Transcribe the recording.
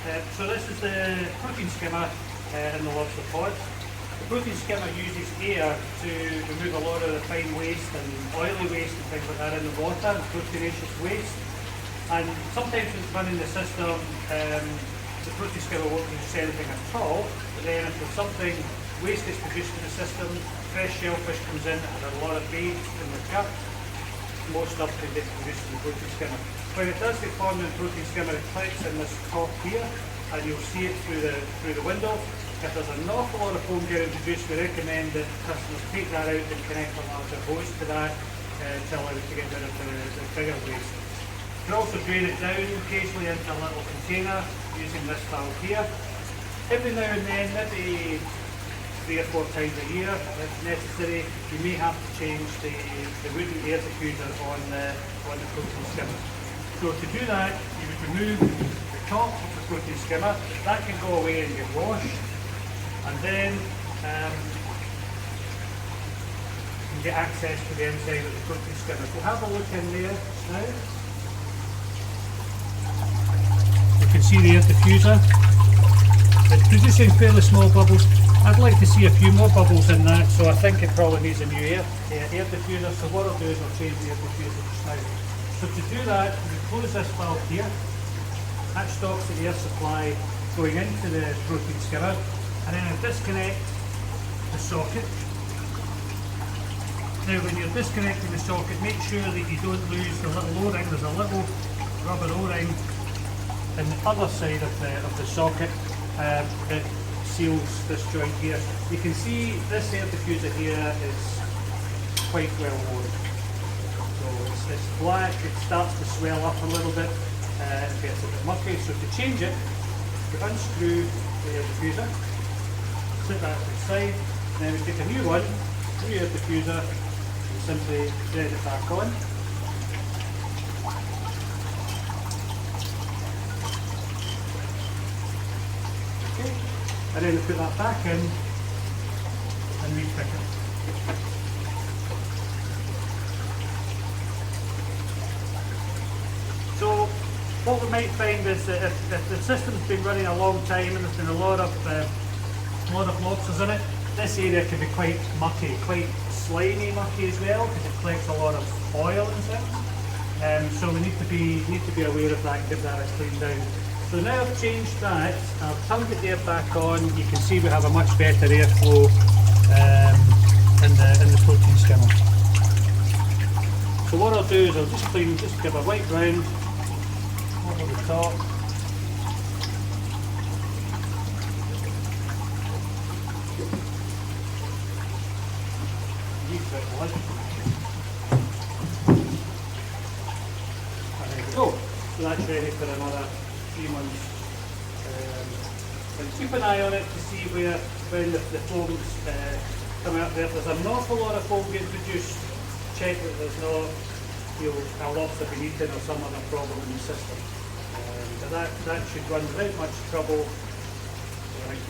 So this is the protein skimmer in the Lobster Pod. The protein skimmer uses air to remove a lot of the fine waste and oily waste and things like that in the water, proteinaceous waste. And sometimes when it's running the system, the protein skimmer won't produce anything at all, but then if there's something, waste is produced in the system, fresh shellfish comes in that has a lot of bait in the gut, most stuff can get produced in the protein skimmer. When it does get formed in the protein skimmer, it collects in this top here, and you'll see it through the window. If there's an awful lot of foam getting produced, we recommend that customers take that out and connect a larger hose to that to allow it to get rid of the bigger waste. You can also drain it down occasionally into a little container using this valve here. Every now and then, maybe 3 or 4 times a year, if necessary, you may have to change the wooden air diffuser on the protein skimmer. So to do that, you would remove the top of the protein skimmer. That can go away and get washed, and then you can get access to the inside of the protein skimmer. So have a look in there now. You can see the air diffuser. It's producing fairly small bubbles. I'd like to see a few more bubbles in that, so I think it probably needs a new air diffuser. So what I'll do is I'll change the air diffuser just now. So to do that, you close this valve here. That stops the air supply going into the protein skimmer, and then I disconnect the socket. Now when you're disconnecting the socket, make sure that you don't lose the little O-ring. There's a little rubber O-ring in the other side of the socket that seals this joint here. You can see this air diffuser here is quite well worn. So it's black, it starts to swell up a little bit, it gets a bit murky. So to change it, you unscrew the air diffuser, sit that to the side, and then we take a new one, new air diffuser, and simply thread it back on. And then put that back in and refit it. So what we might find is that if the system's been running a long time and there's been a lot of lobsters in it, this area can be quite mucky, quite slimy mucky as well, because it collects a lot of oil and things. So we need to be aware of that and give that a clean down. So now I've changed that, I've turned the air back on. You can see we have a much better airflow in the protein skimmer. So what I'll do is I'll just give a wipe round over the top. And there we go. So that's ready for another 3 months. And keep an eye on it to see when the foam's coming up there. If there's an awful lot of foam getting produced, check that there's not a lobster been eaten or some other problem in the system. But that should run without much trouble. Right,